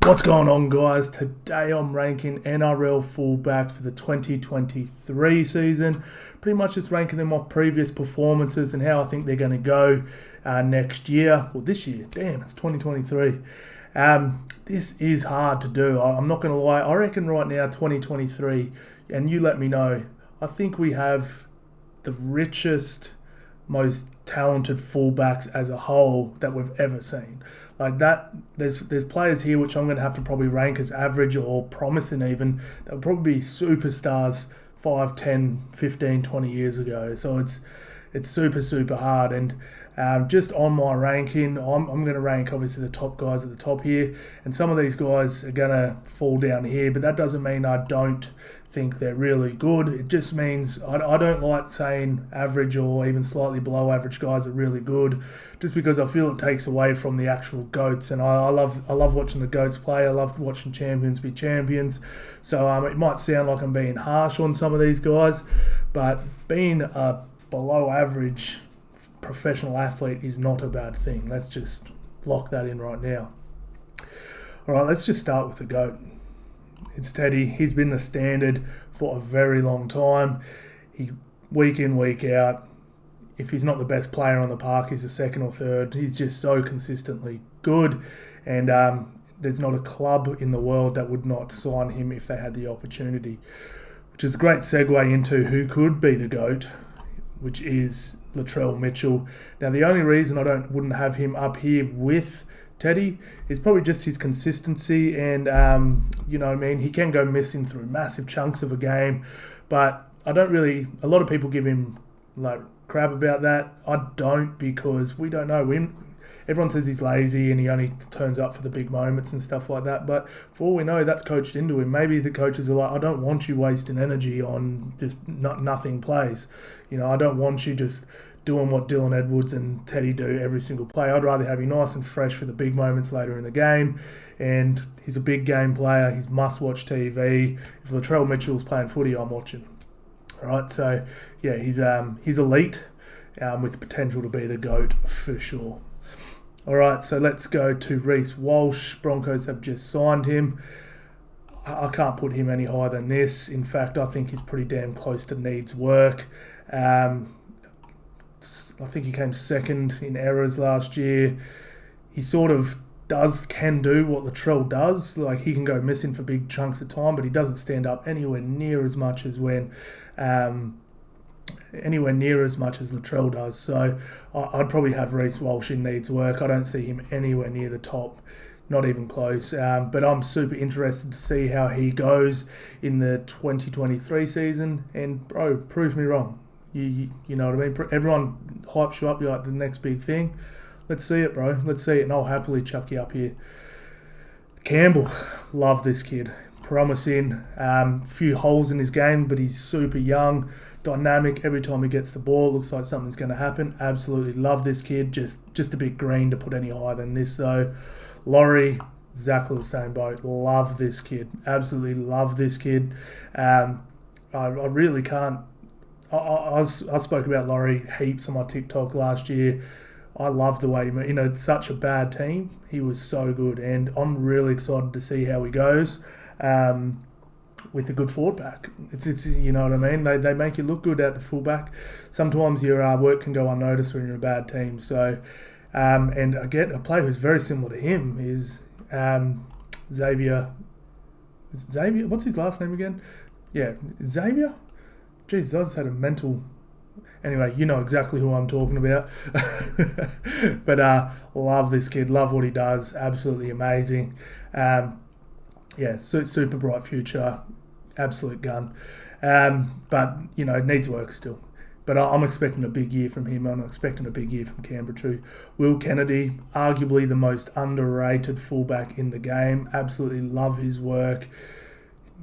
What's going on, guys? Today I'm ranking NRL fullbacks for the 2023 season. Pretty much just ranking them off previous performances and how I think they're going to go next year. Well, this year. Damn, it's 2023. This is hard to do. I'm not going to lie. I reckon right now, 2023, and you let me know, I think we have the richest, most talented fullbacks as a whole that we've ever seen. Like that, there's players here which I'm going to have to probably rank as average or promising even. They'll probably be superstars 5, 10, 15, 20 years ago. So it's super hard. And just on my ranking, I'm going to rank obviously the top guys at the top here. And some of these guys are going to fall down here, but that doesn't mean I don't think they're really good. It just means I don't like saying average or even slightly below average guys are really good, just because I feel it takes away from the actual GOATs. And I love watching the GOATs play. I love watching champions be champions. So it might sound like I'm being harsh on some of these guys, but being a below average professional athlete is not a bad thing. Let's just lock that in right now. All right, let's just start with the GOAT. It's Teddy. He's been the standard for a very long time. He week in, week out. If he's not the best player on the park, he's the second or third. He's just so consistently good. And there's not a club in the world that would not sign him if they had the opportunity. Which is a great segue into who could be the GOAT, which is Latrell Mitchell. Now, the only reason I wouldn't have him up here with Teddy is probably just his consistency and, he can go missing through massive chunks of a game, but a lot of people give him crap about that. I don't, because we don't know. Everyone says he's lazy and he only turns up for the big moments and stuff like that, but for all we know, that's coached into him. Maybe the coaches are like, I don't want you wasting energy on just nothing plays. I don't want you just doing what Dylan Edwards and Teddy do every single play. I'd rather have you nice and fresh for the big moments later in the game. And he's a big game player. He's must-watch TV. If Latrell Mitchell's playing footy, I'm watching. All right, so yeah, he's elite with potential to be the GOAT for sure. All right, so let's go to Reece Walsh. Broncos have just signed him. I can't put him any higher than this. In fact, I think he's pretty damn close to needs work. I think he came second in errors last year. He sort of can do what Latrell does. Like, he can go missing for big chunks of time, but he doesn't stand up anywhere near as much as Latrell does. So I'd probably have Reece Walsh in needs work. I don't see him anywhere near the top, not even close. But I'm super interested to see how he goes in the 2023 season. And bro, prove me wrong. You know what I mean? Everyone hypes you up. You're like, the next big thing. Let's see it, bro. Let's see it, and I'll happily chuck you up here. Campbell, love this kid. Promising. Few holes in his game, but he's super young, dynamic. Every time he gets the ball, it looks like something's going to happen. Absolutely love this kid. Just a bit green to put any higher than this, though. Laurie, exactly the same boat. Love this kid. Absolutely love this kid. I really can't. I spoke about Laurie heaps on my TikTok last year. I love the way such a bad team. He was so good, and I'm really excited to see how he goes with a good forward pack. It's you know what I mean. They make you look good at the fullback. Sometimes your work can go unnoticed when you're a bad team. So and again, a player who's very similar to him is Xavier. Is it Xavier? What's his last name again? Yeah, Xavier. Jeez, I just had a mental... Anyway, you know exactly who I'm talking about. But love this kid. Love what he does. Absolutely amazing. Super bright future. Absolute gun. But, needs work still. But I'm expecting a big year from him. I'm expecting a big year from Canberra too. Will Kennedy, arguably the most underrated fullback in the game. Absolutely love his work.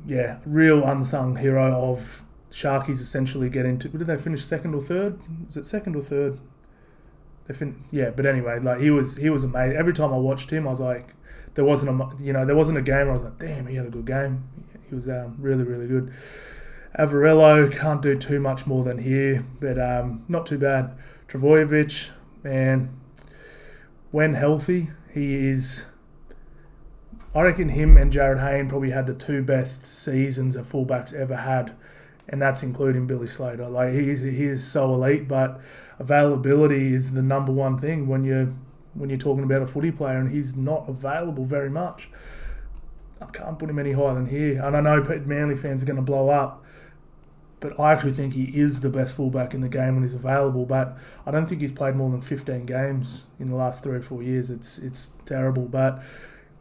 Yeah, real unsung hero of... Sharkies essentially get into... Did they finish second or third? Is it second or third? But anyway, he was amazing. Every time I watched him, I was like, there wasn't a game where I was like, damn, he had a good game. He was really, really good. Avarello, can't do too much more than here, but not too bad. Travojevic, man, when healthy, he is I reckon him and Jared Hayne probably had the two best seasons that fullbacks ever had, and that's including Billy Slater. Like he is so elite, but availability is the number one thing when you're talking about a footy player, and he's not available very much. I can't put him any higher than here, and I know Manly fans are going to blow up, but I actually think he is the best fullback in the game when he's available. But I don't think he's played more than 15 games in the last 3 or 4 years. It's terrible, but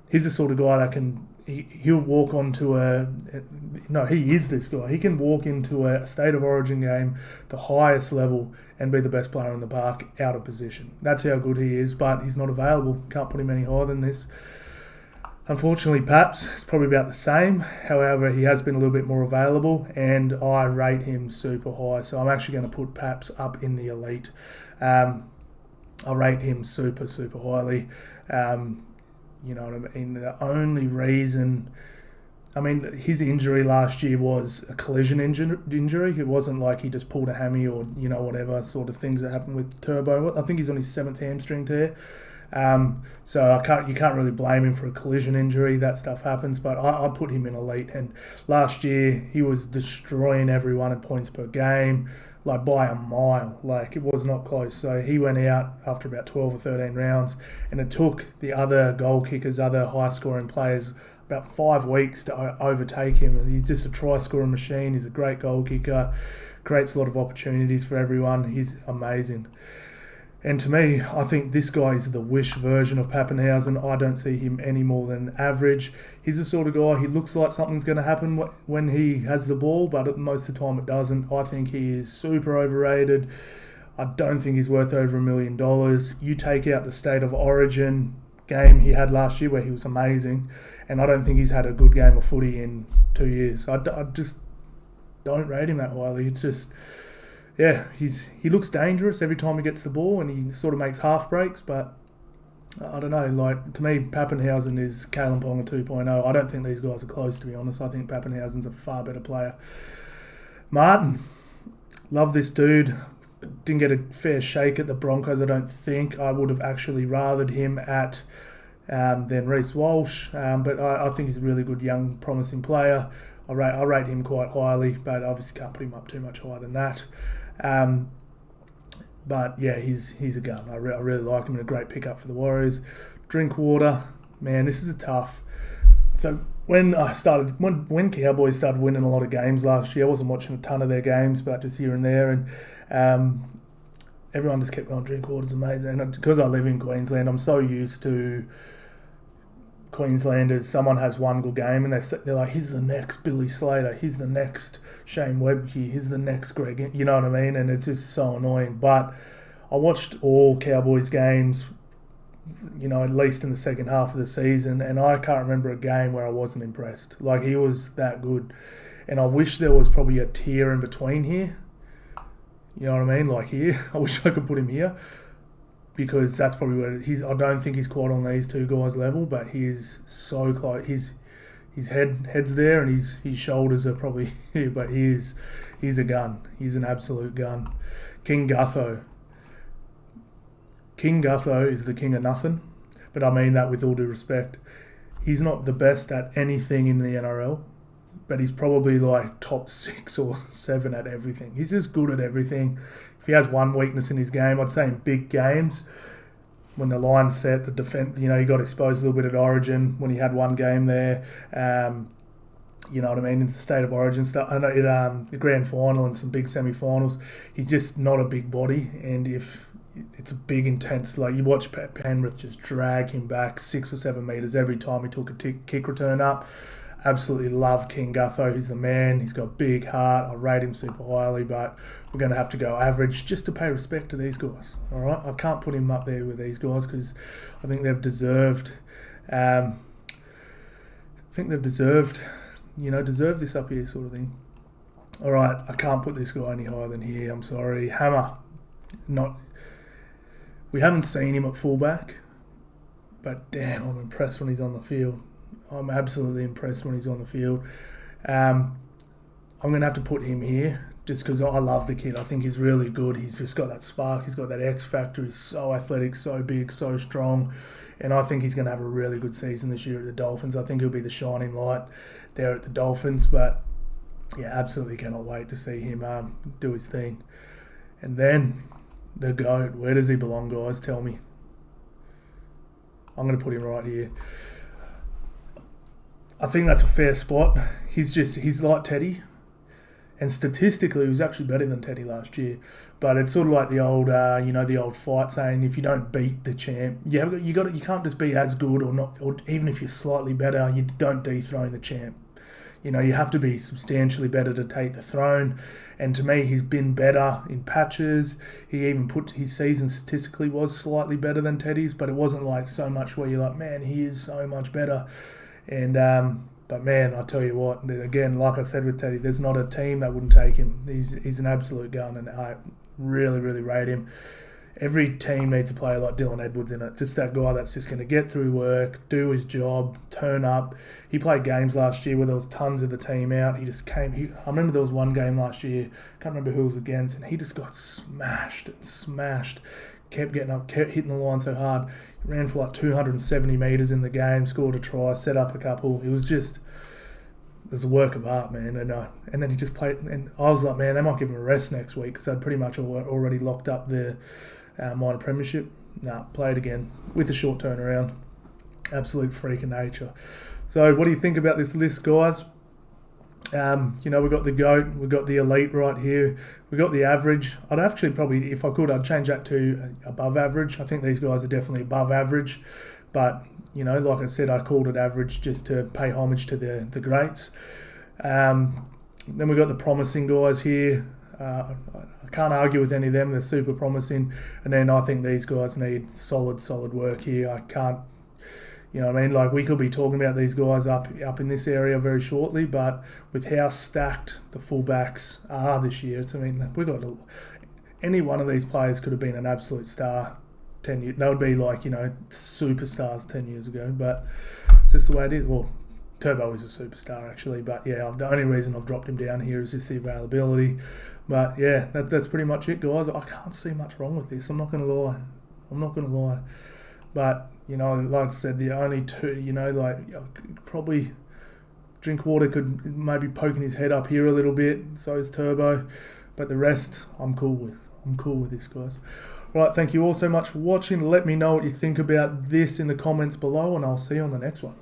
he's the sort of guy that he'll walk onto he is this guy. He can walk into a State of Origin game, the highest level, and be the best player in the park out of position. That's how good he is, but he's not available. Can't put him any higher than this. Unfortunately, Paps is probably about the same. However, he has been a little bit more available, and I rate him super high. So I'm actually going to put Paps up in the elite. I rate him super, super highly. You know what I mean? The only reason... his injury last year was a collision injury. It wasn't like he just pulled a hammy or, whatever sort of things that happen with Turbo. I think he's on his 7th hamstring tear. So you can't really blame him for a collision injury. That stuff happens, but I put him in elite. And last year he was destroying everyone in points per game, like by a mile. Like it was not close. So he went out after about 12 or 13 rounds, and it took the other goal kickers, other high scoring players, about 5 weeks to overtake him. He's just a try scoring machine. He's a great goal kicker, creates a lot of opportunities for everyone. He's amazing. And to me, I think this guy is the Wish version of Pappenhausen. I don't see him any more than average. He's the sort of guy, he looks like something's going to happen when he has the ball, but most of the time it doesn't. I think he is super overrated. I don't think he's worth over $1 million. You take out the State of Origin game he had last year where he was amazing, and I don't think he's had a good game of footy in 2 years. I just don't rate him that highly. It's just... yeah, he looks dangerous every time he gets the ball, and he sort of makes half breaks, but I don't know. Like, to me, Pappenhausen is Kalen Ponga 2.0. I don't think these guys are close, to be honest. I think Pappenhausen's a far better player. Martin, love this dude. Didn't get a fair shake at the Broncos, I don't think. I would have actually rathered him than Reece Walsh, but I think he's a really good young, promising player. I rate him quite highly, but obviously can't put him up too much higher than that. But yeah, he's a gun. I really like him, and a great pickup for the Warriors. Drinkwater, man, this is a tough. So when Cowboys started winning a lot of games last year, I wasn't watching a ton of their games, but just here and there, and everyone just kept going, Drinkwater's amazing. And because I live in Queensland, I'm so used to Queenslanders. Someone has one good game, and they're like, he's the next Billy Slater, he's the next Shane Webke, he's the next Greg, you know what I mean? And it's just so annoying. But I watched all Cowboys games, at least in the second half of the season, and I can't remember a game where I wasn't impressed. Like, he was that good. And I wish there was probably a tier in between here. You know what I mean? Like here, I wish I could put him here, because that's probably where I don't think he's quite on these two guys' level, but he is so close. His head's there, and his shoulders are probably here, but he's a gun. He's an absolute gun. King Gutho. King Gutho is the king of nothing, but I mean that with all due respect. He's not the best at anything in the NRL, but he's probably like top 6 or 7 at everything. He's just good at everything. If he has one weakness in his game, I'd say in big games, when the line's set, the defense, he got exposed a little bit at Origin when he had one game there. You know what I mean? In the State of Origin stuff, I know the grand final and some big semi-finals, he's just not a big body, and if it's a big, intense, like you watch Penrith just drag him back 6 or 7 metres every time he took a kick return up. Absolutely love King Gutho. He's the man. He's got a big heart. I rate him super highly, but we're going to have to go average just to pay respect to these guys. All right, I can't put him up there with these guys because I think they've deserved. Deserve this up here, sort of thing. All right, I can't put this guy any higher than here. I'm sorry, Hammer. We haven't seen him at fullback, but damn, I'm impressed when he's on the field. I'm absolutely impressed when he's on the field. I'm going to have to put him here just because I love the kid. I think he's really good. He's just got that spark. He's got that X factor. He's so athletic, so big, so strong. And I think he's going to have a really good season this year at the Dolphins. I think he'll be the shining light there at the Dolphins. But, yeah, absolutely cannot wait to see him do his thing. And then, the GOAT. Where does he belong, guys? Tell me. I'm going to put him right here. I think that's a fair spot. He's like Teddy. And statistically, he was actually better than Teddy last year. But it's sort of like the old, the old fight saying, if you don't beat the champ, you can't just be as good or not, or even if you're slightly better, you don't dethrone the champ. You have to be substantially better to take the throne. And to me, he's been better in patches. He even put his season statistically was slightly better than Teddy's, but it wasn't like so much where you're like, man, he is so much better. And but man, I tell you what, again, like I said with Teddy, there's not a team that wouldn't take him. He's an absolute gun, and I really, really rate him. Every team needs a player like Dylan Edwards in it. Just that guy that's just going to get through work, do his job, turn up. He played games last year where there was tons of the team out. He just came. I remember there was one game last year, can't remember who it was against, and he just got smashed. Kept getting up, kept hitting the line so hard. He ran for like 270 metres in the game, scored a try, set up a couple. It was a work of art, man. And then he just played, and I was like, man, they might give him a rest next week because they'd pretty much already locked up their minor premiership. Played again with a short turnaround. Absolute freak of nature. So what do you think about this list, guys? We've got the GOAT, we've got the elite right here, we've got the average. I'd actually probably, if I could, I'd change that to above average. I think these guys are definitely above average. But, like I said, I called it average just to pay homage to the greats. Then we've got the promising guys here. I can't argue with any of them. They're super promising. And then I think these guys need solid work here. I can't, like we could be talking about these guys up in this area very shortly, but with how stacked the fullbacks are this year, we've got any one of these players could have been an absolute star 10 years. They would be like, superstars 10 years ago, but it's just the way it is. Well, Turbo is a superstar actually, but yeah, the only reason I've dropped him down here is just the availability. But yeah, that's pretty much it, guys. I can't see much wrong with this. I'm not going to lie. But, like I said, the only two, probably Drinkwater could maybe poking his head up here a little bit. So is Turbo. But the rest, I'm cool with. I'm cool with this, guys. Right, thank you all so much for watching. Let me know what you think about this in the comments below, and I'll see you on the next one.